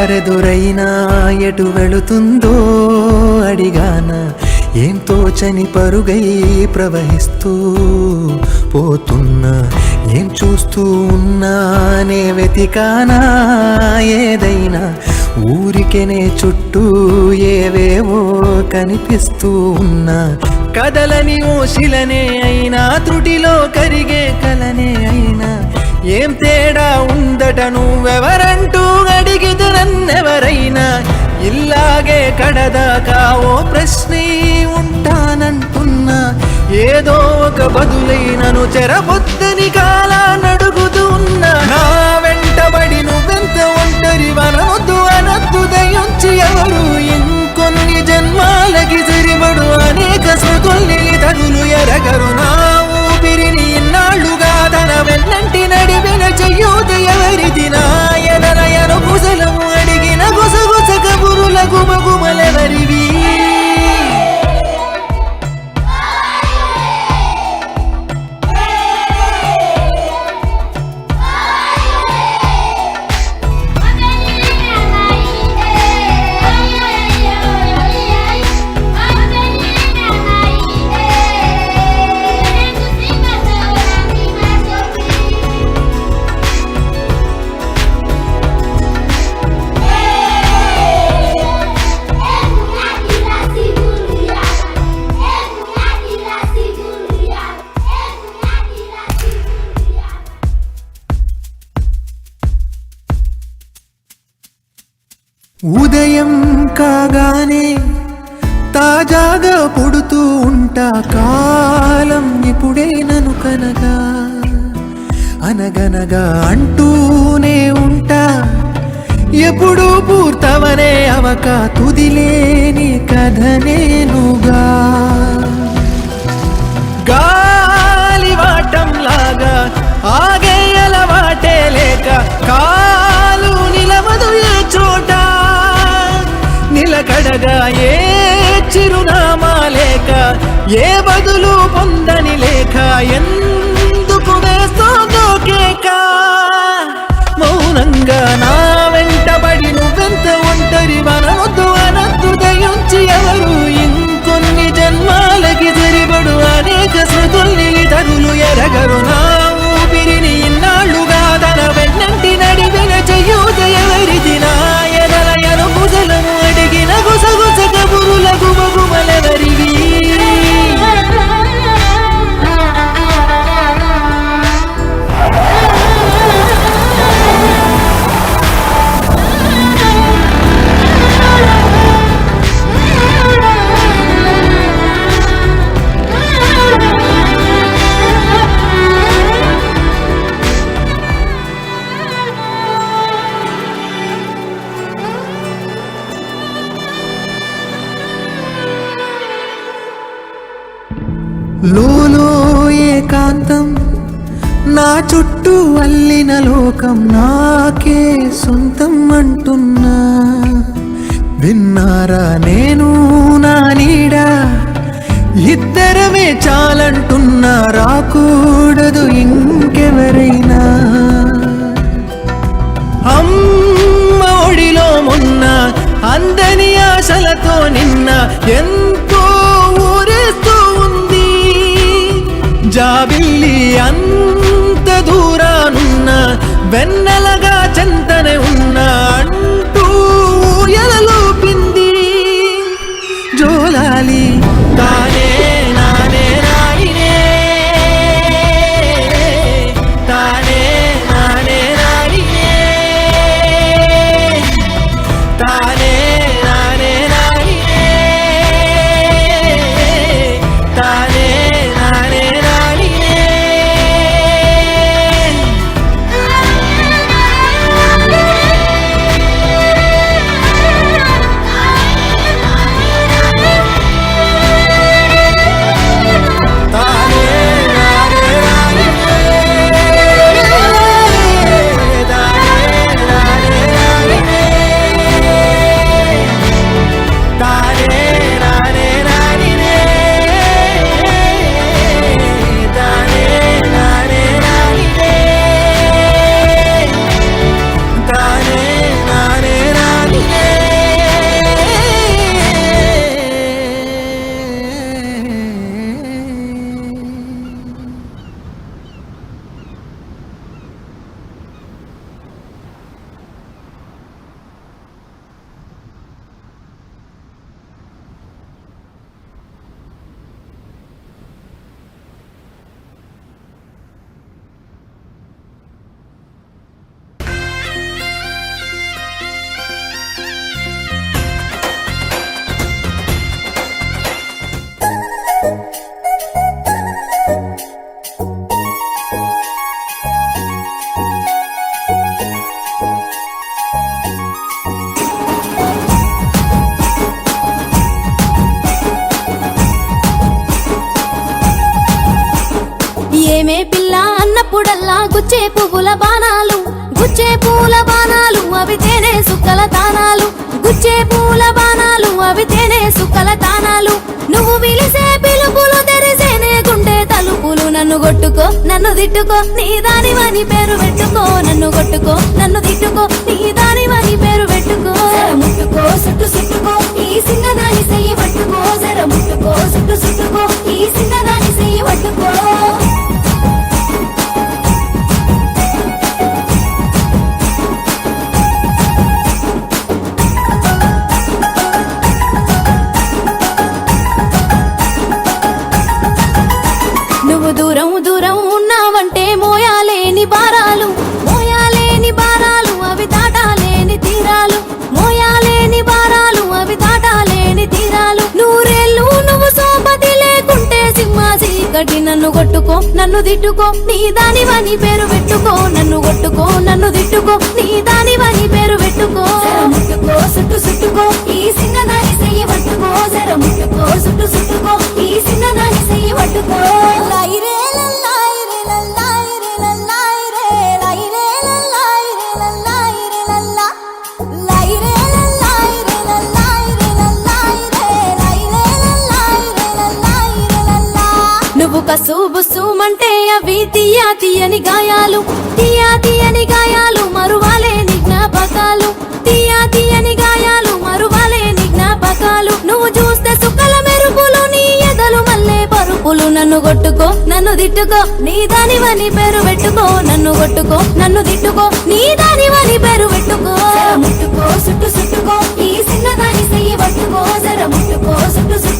దారెదురైనా ఎటు వెళుతుందో అడిగాన ఏం తోచని పరుగై ప్రవహిస్తూ పోతున్నా ఏం చూస్తూ ఉన్నానే వెతికానా ఏదైనా ఊరికెనే చుట్టూ ఏవేవో కనిపిస్తూ ఉన్నా కదలని ఓశిలనే అయినా త్రుటిలో కరిగే కలనే అయినా ఏం తేడా ఉందట నువ్వెవరంటూ అడిగితే నన్నెవరైనా ఇల్లాగే కడదాకా ఓ ప్రశ్నే ఉంటానంటున్నా ఏదో ఒక బదులైనను చెరబొద్దని కాలా నడుగుతూ ఉన్నా నా వెంటబడి నువ్వెంత ఒంటరి వనవద్దు అనద్దు దయించి ఎవరు ఇంకొన్ని జన్మాలకి సరిపడు అనేక స్మృతుల్ని తగులు ఎరగరు నా ఊపిరిని ఇన్నాళ్ళుగా తన వెన్నంటి నడిపిన చెయ్యూత ఎవరిది నాయనయను కుశలము అడిగిన గుసగుస కబురుల గుమగుమలెవరివి ఉదయం కాగానే తాజాగా పుడుతూ ఉంటా కాలం ఇప్పుడే నన్ను కనగా అనగనగా అంటూనే ఉంటా ఎప్పుడూ పూర్తవనే అవక తుదిలేని కథ నేనుగా గాలివాటంలాగా ఆగే అలవాటే లేక కాలు నిలవదు ఏ చోట నిలకడగా ఏ చిరునామా లేక ఏ బదులు పొందని లేక ఎందుకు వేస్తోందో కేక మౌనంగా నా వెంటబడి నువ్వెంత ఒంటరి వనవద్దు అనద్దు దయించి ఎవరు ఇంకొన్ని జన్మాలకి సరిపడు అనేక స్మృతుల్ని తరులు ఎరగరు నా ఊపిరిని ఇన్నాళ్ళుగా తన వెన్నంటి నడిపిన చెయ్యూత ఎవరిది నాయనయను కుశలము అడిగిన గుసగుస కబురుల గుమగుమలెవరివి లోలో ఏకాంతం నా చుట్టూ అల్లిన లోకం నాకే సొంతం అంటున్నా విన్నారా నేను నా నీడ ఇద్దరమే చాలంటున్నా రాకూడదు ఇంకెవరైనా అమ్మ ఒడిలో మొన్న అందని ఆశలతో నిన్న ఎంతో ఊరేస్తూ ఉంది జాబిల్లి అంత దూరానున్న వెన్నెలగా చెంతనే ఉన్నా అంటూ ఎలలోపింది జోలాలి తానే నానే నాయినే తానే నానే నాయినే తానే నానే నాయినే తానే నానే నాయినే ఏమే పిల్ల అన్నప్పుడల్లా గుచ్చే పువ్వుల బాణాలు, గుచ్చే పూల బాణాలు అవి తేనె సుక్కల తానాలు, గుచ్చే పూల బాణాలు అవి తేనె సుక్కల తానాలు. నువ్వు పిలిసే పిలుపులు తెరిసేనే గుండె తలుపులు. నన్ను కొట్టుకో నన్ను తిట్టుకో నీ దానివని పేరు పెట్టుకో, నన్ను కొట్టుకో నన్ను తిట్టుకో నీ దానివని పేరు పెట్టుకో. ముట్టుకో సుట్టు సుట్టుకో ఈ సిన్నదాని చెయ్యి పట్టుకో, జర ముట్టుకో సుట్టు సుట్టుకో ఈ సిన్నదాని చెయ్యి పట్టుకో. నువ్వు దూరం దూరం ఉన్నావంటే మోయాలేని భారాలు, మోయాలేని భారాలు అవి దాటాలేని తీరాలు, మోయాలేని భారాలు అవి దాటాలేని తీరాలు. నూరేళ్ళు నువ్వు సోపతి లేకుంటే సింహ చీకటి. నన్ను కొట్టుకో నన్ను తిట్టుకో నీ దానివని పేరు పెట్టుకో, నన్ను కొట్టుకో నన్ను తిట్టుకో నీ దానివని పేరు పెట్టుకో. ముట్టుకో సుట్టు సుట్టుకో ఈ సిన్నదాని చెయ్యి పట్టుకో, జర ముట్టుకో సుట్టు సుట్టుకో ఈ సిన్నదాని చెయ్యి పట్టుకో. నువ్వు కసు బుస్సుమంటే అవి తీయా తీయని గాయాలు, తీయా తీయని గాయాలు మరువాలేని జ్ఞాపకాలు, తీయా తీయని గాయాలు మరువాలేని జ్ఞాపకాలు. నువ్వు చూస్తే సుక్కల మెరుపులు నీ ఎదలు మల్లె పరుపులు. నన్ను కొట్టుకో నన్ను తిట్టుకో నీ దానివని పేరు పెట్టుకో, నన్ను కొట్టుకో నన్ను తిట్టుకో నీ దానివని పేరు పెట్టుకో. ముట్టుకో సుట్టు సుట్టుకో ఈ సిన్నదాని చెయ్యి పట్టుకో, జర ముట్టుకో సుట్టు సుట్టు